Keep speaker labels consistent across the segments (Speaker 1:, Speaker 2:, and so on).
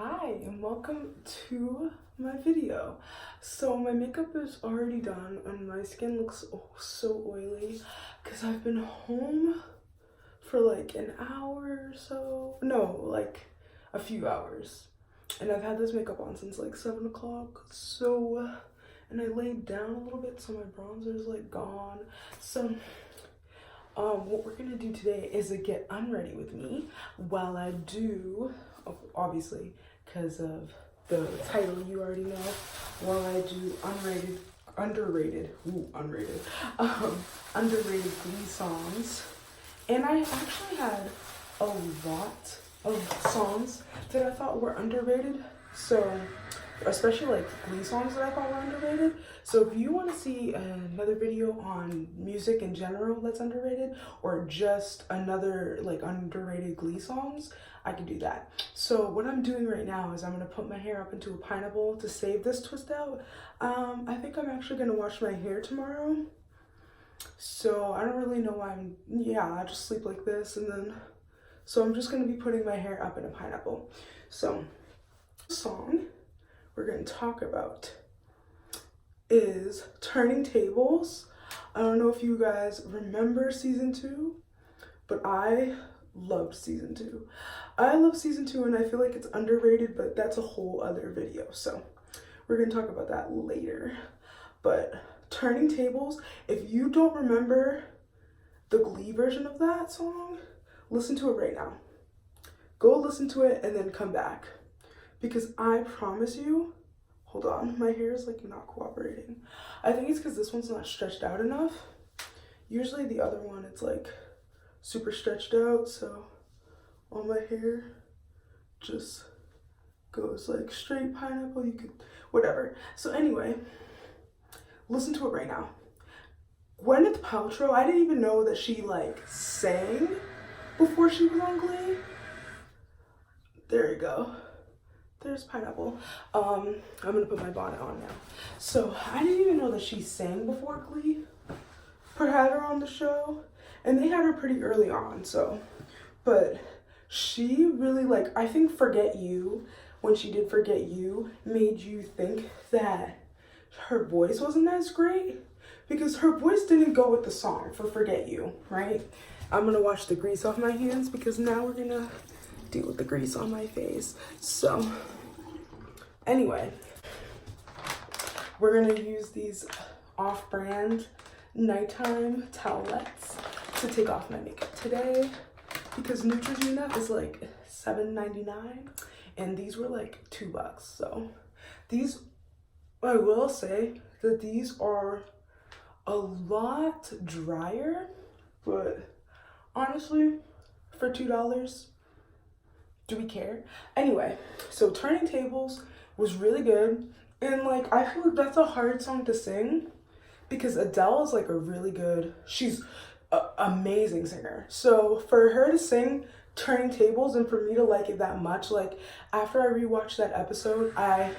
Speaker 1: Hi and welcome to my video. So my makeup is already done and my skin looks so oily because I've been home for like an hour or so. No, like a few hours. And I've had this makeup on since like 7 o'clock. And I laid down a little bit so my bronzer is like gone. So what we're gonna do today is to get unready with me while I do, obviously, because of the title you already know, while I do underrated Glee songs. And I actually had a lot of songs that I thought were underrated. So, especially like Glee songs that I thought were underrated. So if you want to see another video on music in general that's underrated, or just another like underrated Glee songs, I can do that. So what I'm doing right now is I'm going to put my hair up into a pineapple to save this twist out. I think I'm actually going to wash my hair tomorrow. So I don't really know why I just sleep like this, and then so I'm just going to be putting my hair up in a pineapple. So the song we're going to talk about is Turning Tables. I don't know if you guys remember season 2, but I loved season 2. I love season 2 and I feel like it's underrated, but that's a whole other video. So we're going to talk about that later. But Turning Tables, if you don't remember the Glee version of that song, listen to it right now. Go listen to it and then come back. Because I promise you, hold on, my hair is like not cooperating. I think it's because this one's not stretched out enough. Usually the other one, it's like super stretched out, so all my hair just goes like straight pineapple, you could, whatever. So anyway, listen to it right now. Gwyneth Paltrow, I didn't even know that she like sang before she was on Glee. There you go. There's pineapple. I'm gonna put my bonnet on now. So I didn't even know that she sang before Glee. Had her on the show, and they had her pretty early on. So, but she really like, I think Forget You, when she did Forget You, made you think that her voice wasn't as great because her voice didn't go with the song for Forget You, right? I'm gonna wash the grease off my hands because now we're gonna deal with the grease on my face. So anyway, we're gonna use these off-brand nighttime towelettes to take off my makeup today because Neutrogena is like $7.99 and these were like $2. So these, I will say that these are a lot drier, but honestly, for $2, do we care? Anyway, so Turning Tables was really good. And like, I feel like that's a hard song to sing because Adele is like a really good, she's an amazing singer. So for her to sing Turning Tables and for me to like it that much, like after I rewatched that episode, I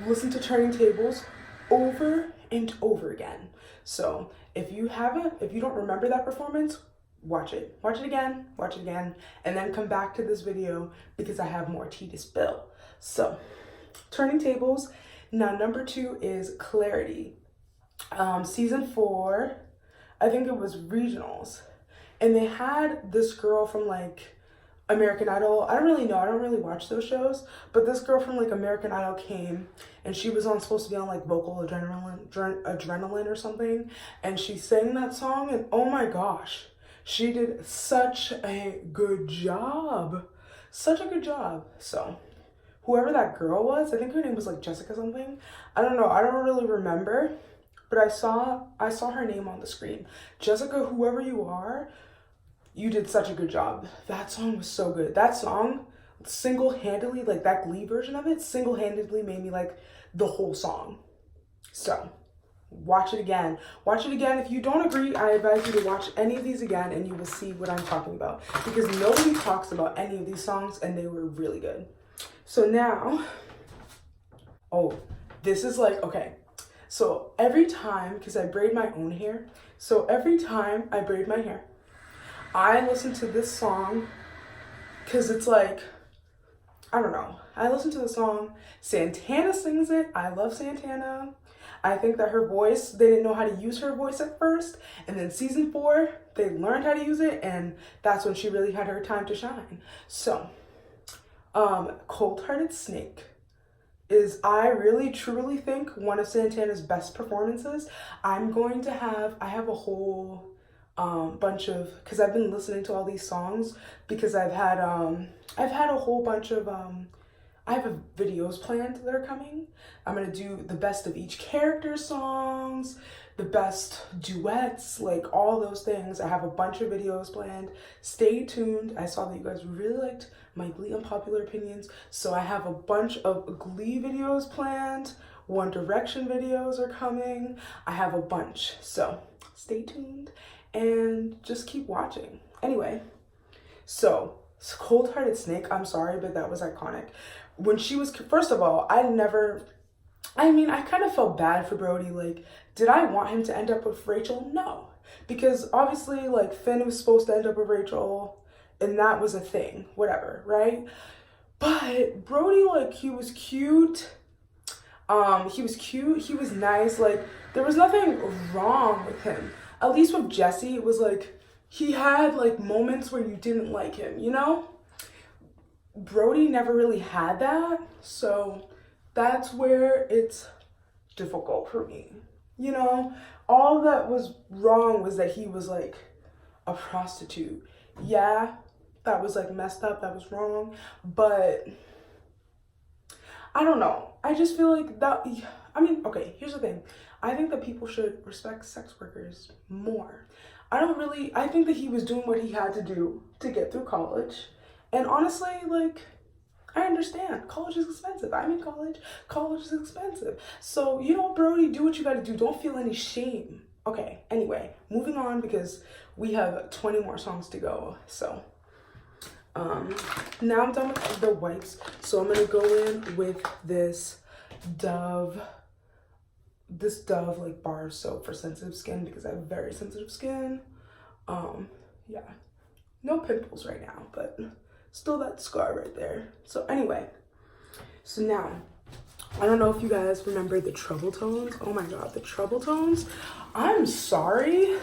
Speaker 1: listened to Turning Tables over and over again. So if you don't remember that performance, watch it again, and then come back to this video because I have more tea to spill. So Turning Tables. Now number 2 is Clarity. Season 4, I think it was regionals, and they had this girl from like American Idol. I don't really know, I don't really watch those shows, but this girl from like American Idol came and she was supposed to be on like vocal adrenaline or something, and she sang that song, and oh my gosh, she did such a good job. So whoever that girl was, I think her name was like Jessica something. I don't know, I don't really remember, but I saw her name on the screen. Jessica, whoever you are, you did such a good job. That song was so good. That song single-handedly, like that Glee version of it, single-handedly made me like the whole song. So watch it again. If you don't agree, I advise you to watch any of these again and you will see what I'm talking about, because nobody talks about any of these songs and they were really good. So now, this is like, okay, so every time, because I braid my own hair, so every time I braid my hair, I listen to this song because it's like I don't know. I listened to the song. Santana sings it. I love Santana. I think that her voice, they didn't know how to use her voice at first. And then season 4, they learned how to use it. And that's when she really had her time to shine. So, Cold Hearted Snake is, I really truly think, one of Santana's best performances. I have a whole bunch of, because I've been listening to all these songs, because I've had a whole bunch of I have videos planned that are coming. I'm gonna do the best of each character songs, the best duets, like all those things. I have a bunch of videos planned. Stay tuned. I saw that you guys really liked my Glee unpopular opinions, so I have a bunch of Glee videos planned. One Direction videos are coming. I have a bunch, so stay tuned and just keep watching. Anyway, so Cold Hearted Snake, I'm sorry, but that was iconic. When she was, first of all, I kind of felt bad for Brody. Like, did I want him to end up with Rachel? No. Because obviously, like, Finn was supposed to end up with Rachel, and that was a thing, whatever, right? But Brody, like, he was cute. He was nice. Like, there was nothing wrong with him. At least with Jesse, it was like, he had, like, moments where you didn't like him, you know? Brody never really had that, so that's where it's difficult for me. You know, all that was wrong was that he was like a prostitute. Yeah, that was like messed up, that was wrong, but I don't know. I just feel like that, okay, here's the thing. I think that people should respect sex workers more. I think that he was doing what he had to do to get through college. And honestly, like, I understand. College is expensive. I'm in college. College is expensive. So, you know, Brody, do what you gotta do. Don't feel any shame. Okay, anyway, moving on because we have 20 more songs to go. So, now I'm done with the wipes. So I'm gonna go in with this Dove like bar soap for sensitive skin because I have very sensitive skin. Yeah, no pimples right now, but still that scar right there. So anyway, so now, I don't know if you guys remember the treble tones. Oh my God, the treble tones. I'm sorry,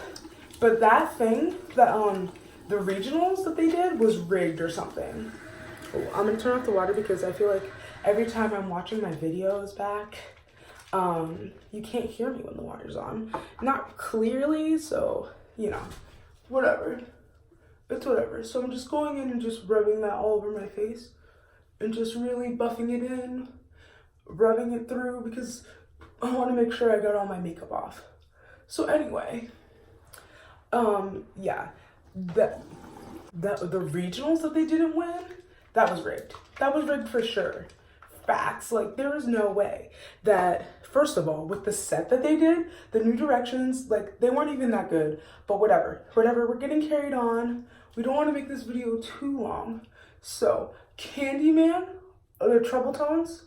Speaker 1: but that thing, the regionals that they did was rigged or something. Oh, I'm gonna turn off the water because I feel like every time I'm watching my videos back, you can't hear me when the water's on. Not clearly, so, you know, whatever. It's whatever. So I'm just going in and just rubbing that all over my face and just really buffing it in, rubbing it through because I want to make sure I got all my makeup off. So anyway, yeah, the regionals that they didn't win, that was rigged. That was rigged for sure. Facts. Like, there is no way that, first of all, with the set that they did, the New Directions, like, they weren't even that good. But whatever, we're getting carried on. We don't want to make this video too long. So, Candyman, the treble tones,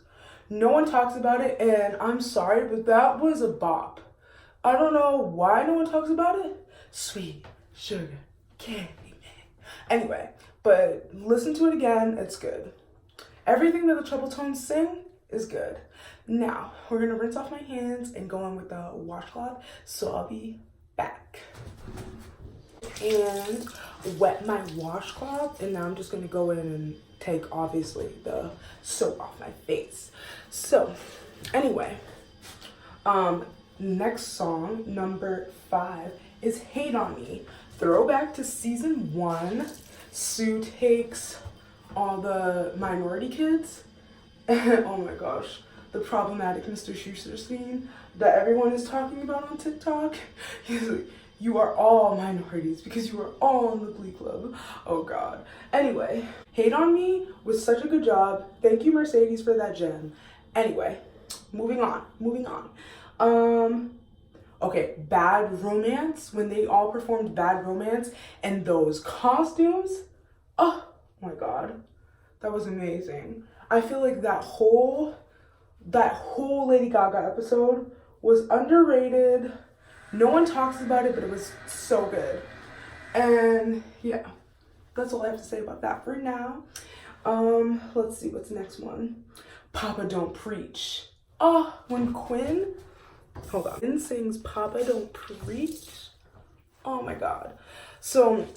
Speaker 1: no one talks about it, and I'm sorry, but that was a bop. I don't know why no one talks about it. Sweet sugar Candyman. Anyway, but listen to it again, it's good. Everything that the treble tones sing is good. Now, we're gonna rinse off my hands and go in with the washcloth, so I'll be back. And wet my washcloth, and now I'm just gonna go in and take, obviously, the soap off my face. So, anyway, next song, number 5, is Hate on Me. Throwback to season 1. Sue takes all the minority kids. Oh my gosh, the problematic Mr. Schuster scene that everyone is talking about on TikTok. He's like, you are all minorities because you are all in the Glee Club. Oh God. Anyway, Hate on Me was such a good job. Thank you, Mercedes, for that gem. Anyway, moving on. Okay, Bad Romance, when they all performed Bad Romance and those costumes, oh my God, that was amazing. I feel like that whole Lady Gaga episode was underrated. No one talks about it, but it was so good. And yeah, that's all I have to say about that for now. Let's see, what's the next one? Papa Don't Preach. Oh, when Quinn, hold on, Quinn sings Papa Don't Preach. Oh my God. So,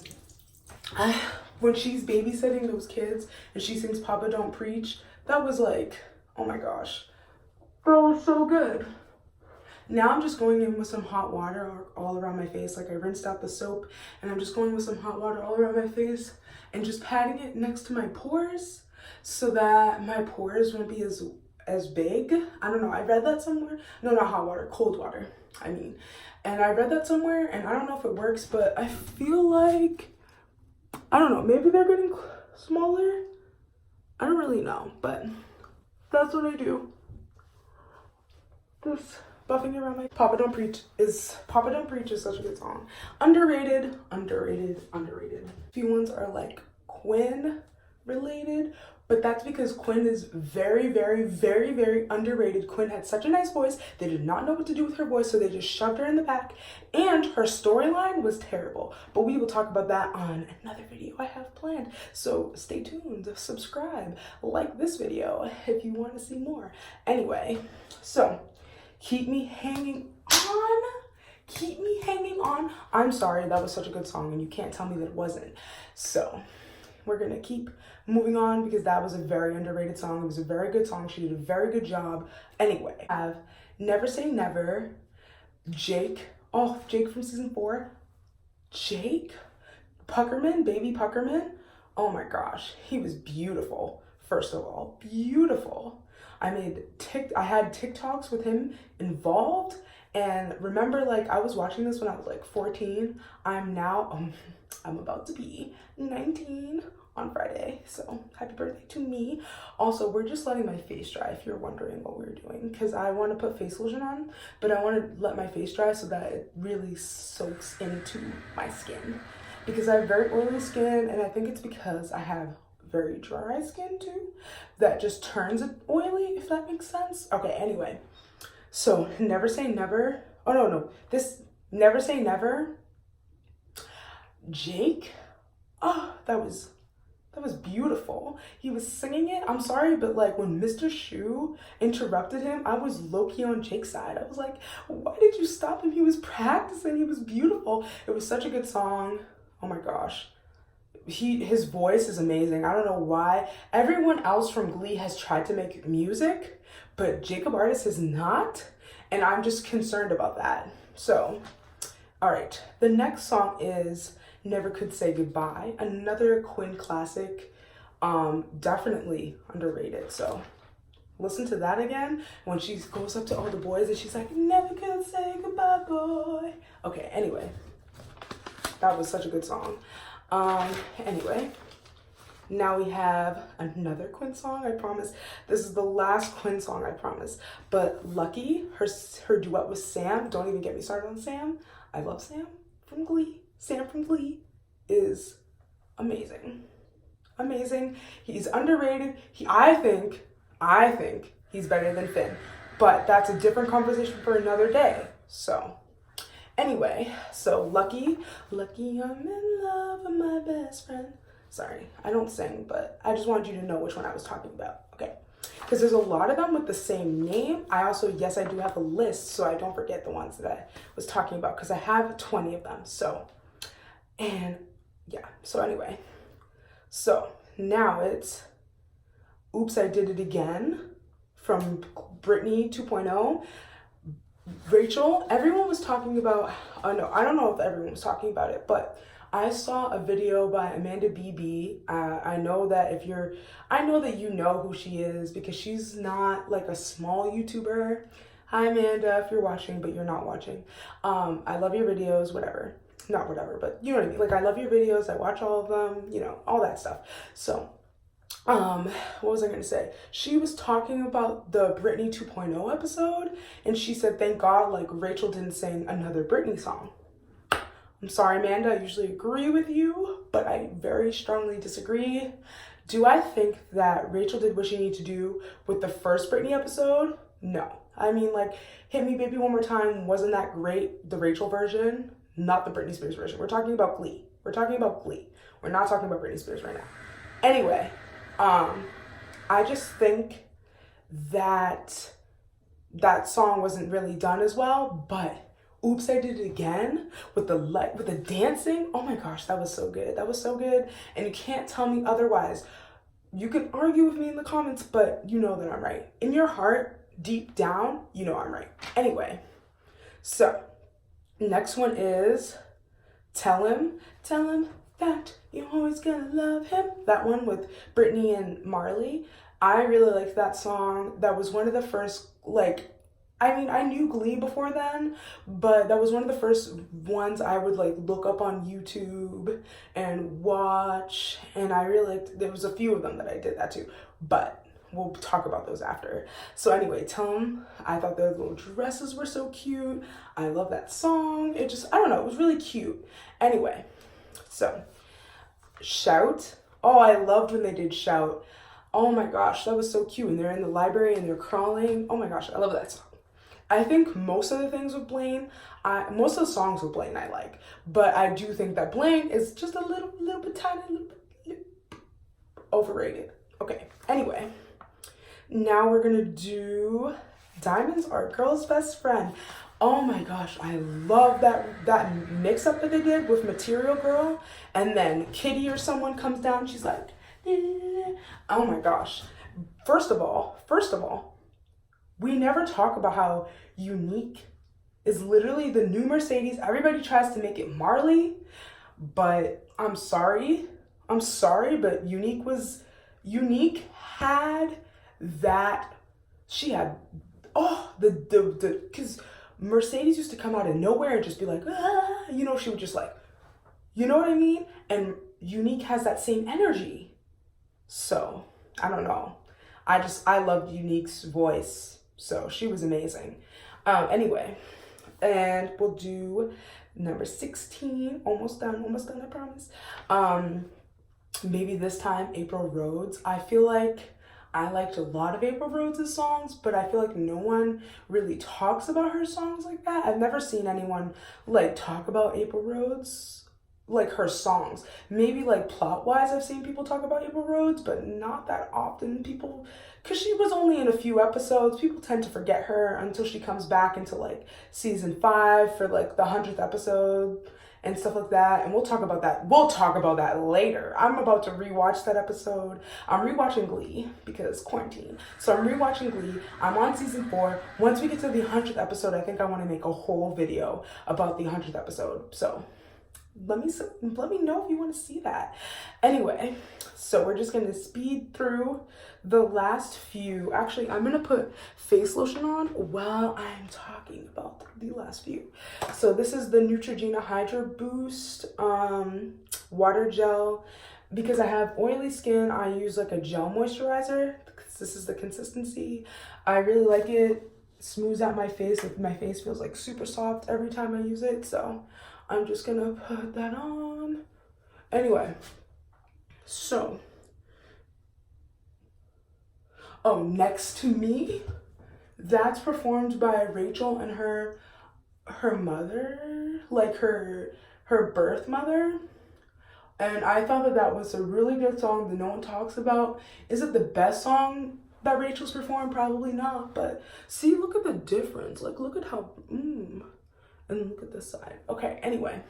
Speaker 1: when she's babysitting those kids and she sings Papa Don't Preach, that was like, oh my gosh, that was so good. Now I'm just going in with some hot water all around my face. Like I rinsed out the soap and I'm just going with some hot water all around my face and just patting it next to my pores so that my pores won't be as big. I don't know, I read that somewhere. No, not hot water, cold water, I mean. And I read that somewhere and I don't know if it works, but I feel like, I don't know, maybe they're getting smaller. I don't really know, but that's what I do. This buffing around my Papa Don't Preach is such a good song. Underrated. A few ones are like Quinn related, but that's because Quinn is very underrated. Quinn had such a nice voice. They did not know what to do with her voice, so they just shoved her in the back, and her storyline was terrible. But we will talk about that on another video I have planned. So stay tuned, subscribe, like this video if you want to see more. Anyway, so Keep Me Hanging On. Keep Me Hanging On. I'm sorry, that was such a good song and you can't tell me that it wasn't. So we're gonna keep moving on because that was a very underrated song. It was a very good song. She did a very good job. Anyway, I have Never Say Never, Jake. Oh, Jake from season 4. Jake Puckerman, baby Puckerman. Oh my gosh, he was beautiful. First of all, beautiful. I had TikToks with him involved, and remember, like, I was watching this when I was like 14. I'm about to be 19 on Friday, so happy birthday to me. Also, we're just letting my face dry if you're wondering what we're doing, because I want to put face lotion on, but I want to let my face dry so that it really soaks into my skin, because I have very oily skin, and I think it's because I have very dry skin too that just turns it oily, if that makes sense. Okay, anyway, so Never Say Never. Oh no, this Never Say Never. Jake, oh, that was beautiful. He was singing it. I'm sorry, but like when Mr. Shu interrupted him, I was low-key on Jake's side. I was like, why did you stop him? He was practicing. He was beautiful. It was such a good song. Oh my gosh. His voice is amazing. I don't know why. Everyone else from Glee has tried to make music, but Jacob Artist has not, and I'm just concerned about that. So, all right. The next song is Never Could Say Goodbye, another Quinn classic. Definitely underrated. So listen to that again when she goes up to all the boys and she's like, never could say goodbye, boy. Okay, anyway, that was such a good song. Anyway, now we have another Quinn song, I promise. This is the last Quinn song, I promise. But Lucky, her duet with Sam, don't even get me started on Sam. I love Sam from Glee. Sam from Glee is amazing. Amazing. He's underrated. I think he's better than Finn. But that's a different conversation for another day. So anyway, so Lucky, I'm in love with my best friend. Sorry, I don't sing, but I just wanted you to know which one I was talking about, okay? Because there's a lot of them with the same name. I do have a list, so I don't forget the ones that I was talking about, because I have 20 of them, so, and yeah, so anyway. So now it's Oops, I Did It Again from Britney 2.0. Rachel, everyone was talking about, no, I don't know if everyone was talking about it, but I saw a video by Amanda BB. I know that you know who she is because she's not like a small YouTuber. Hi Amanda, if you're watching, but you're not watching. I love your videos, whatever. Not whatever, but you know what I mean. Like I love your videos, I watch all of them, you know, all that stuff. So, what was I going to say? She was talking about the Britney 2.0 episode, and she said, thank God, like, Rachel didn't sing another Britney song. I'm sorry, Amanda, I usually agree with you, but I very strongly disagree. Do I think that Rachel did what she needed to do with the first Britney episode? No. I mean, like, Hit Me Baby One More Time wasn't that great, the Rachel version, not the Britney Spears version. We're talking about Glee. We're not talking about Britney Spears right now. Anyway, I just think that that song wasn't really done as well, but Oops, I Did It Again with the dancing. Oh my gosh, that was so good. That was so good. And you can't tell me otherwise. You can argue with me in the comments, but you know that I'm right. In your heart, deep down, you know I'm right. Anyway, so next one is Tell Him that you're always gonna love him. That one with Brittany and Marley. I really liked that song. That was one of the first, like, I mean, I knew Glee before then, but that was one of the first ones I would like look up on YouTube and watch. And I really liked, there was a few of them that I did that too, but we'll talk about those after. So anyway, Tell 'Em, I thought their little dresses were so cute. I love that song. It just, I don't know, it was really cute. Anyway, so Shout. Oh, I loved when they did Shout. Oh my gosh, that was so cute. And they're in the library and they're crawling. Oh my gosh, I love that song. I think most of the things with Blaine, most of the songs with Blaine I like, but I do think that Blaine is just a little bit tiny, little bit overrated. Okay, anyway, now we're gonna do Diamonds Are a Girl's Best Friend. Oh my gosh, I love that mix-up that they did with Material Girl, and then Kitty or someone comes down, she's like, oh my gosh. First of all, we never talk about how Unique is literally the new Mercedes. Everybody tries to make it Marley, but I'm sorry, but Unique had that, she had, because Mercedes used to come out of nowhere and just be like, ah, you know, she would just like, you know what I mean? And Unique has that same energy. So, I don't know. I loved Unique's voice. So she was amazing. Anyway, and we'll do number 16. Almost done, I promise. Maybe this time, April Rhodes. I feel like I liked a lot of April Rhodes' songs, but I feel like no one really talks about her songs like that. I've never seen anyone like talk about April Rhodes, like her songs. Maybe like plot-wise, I've seen people talk about April Rhodes, but not that often. People, because she was only in a few episodes, people tend to forget her until she comes back into like season 5 for like the 100th episode and stuff like that. And we'll talk about that later. I'm about to rewatch that episode. I'm rewatching Glee because quarantine. So I'm rewatching Glee. I'm on season 4. Once we get to the 100th episode, I think I want to make a whole video about the 100th episode. So let me know if you want to see that. Anyway, so we're just going to speed through the last few. Actually, I'm going to put face lotion on while I'm talking about the last few. So this is the Neutrogena Hydra Boost water gel. Because I have oily skin, I use like a gel moisturizer. This is the consistency. I really like it. Smooths out my face. My face feels like super soft every time I use it. So I'm just gonna put that on. Anyway, so, Next to Me, that's performed by Rachel and her mother, like her birth mother. And I thought that was a really good song that no one talks about. Is it the best song that Rachel's performed? Probably not, but see, look at the difference. Like, look at how, and look at this side. Okay, anyway,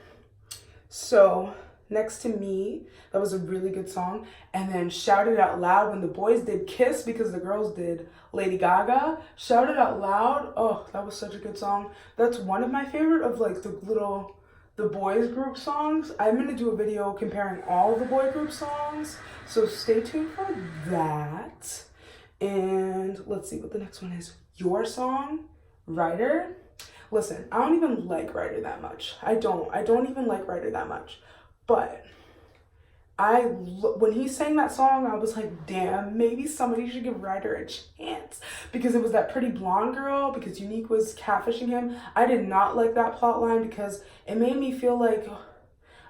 Speaker 1: so Next to Me, that was a really good song. And then Shout It Out Loud, when the boys did Kiss because the girls did Lady Gaga. Shout It Out Loud, oh, that was such a good song. That's one of my favorite of like the boys group songs. I'm gonna do a video comparing all the boy group songs, so stay tuned for that. And let's see what the next one is. Your Song, Ryder. Listen, I don't even like Ryder that much. I don't even like Ryder that much. But when he sang that song, I was like, damn, maybe somebody should give Ryder a chance. Because it was that pretty blonde girl, because Unique was catfishing him. I did not like that plot line because it made me feel like,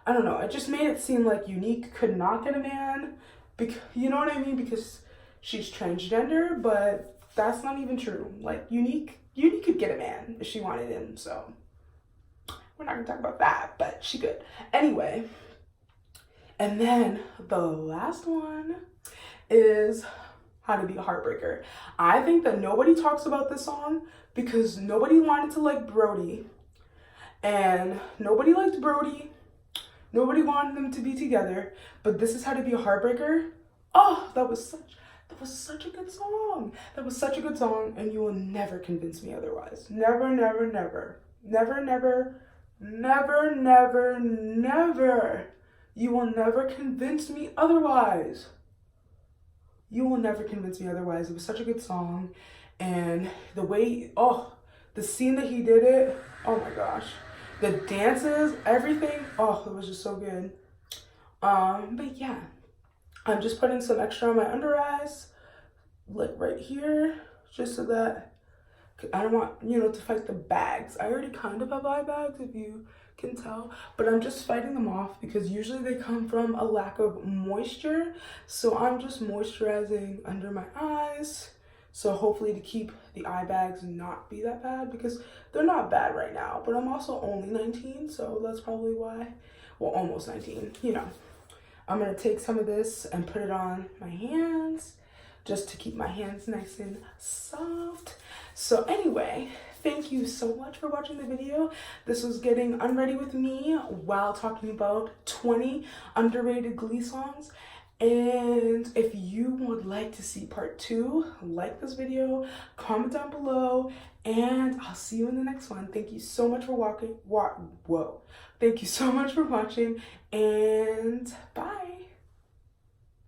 Speaker 1: I don't know, it just made it seem like Unique could not get a man. Because, you know what I mean? Because she's transgender, but that's not even true. Like, Unique could get a man if she wanted him, so we're not gonna talk about that, but she could. Anyway, and then the last one is How to Be a Heartbreaker. I think that nobody talks about this song because nobody wanted to like Brody, and nobody liked Brody. Nobody wanted them to be together, but this is How to Be a Heartbreaker. Oh, that was such a good song. That was such a good song, and you will never convince me otherwise. Never, never, never. Never, never, never, never, never. You will never convince me otherwise. You will never convince me otherwise. It was such a good song, and the way, the scene that he did it, oh my gosh. The dances, everything, it was just so good. But yeah, I'm just putting some extra on my under eyes, like right here, just so that I don't want, to fight the bags. I already kind of have eye bags, if you can tell, but I'm just fighting them off because usually they come from a lack of moisture. So I'm just moisturizing under my eyes. So hopefully to keep the eye bags not be that bad, because they're not bad right now, but I'm also only 19, so that's probably why. Well, almost 19, I'm gonna take some of this and put it on my hands just to keep my hands nice and soft. So anyway, thank you so much for watching the video. This was Getting Unready with me while talking about 20 underrated Glee songs. And if you would like to see part 2, like this video, comment down below, and I'll see you in the next one. Thank you so much for Thank you so much for watching, and bye.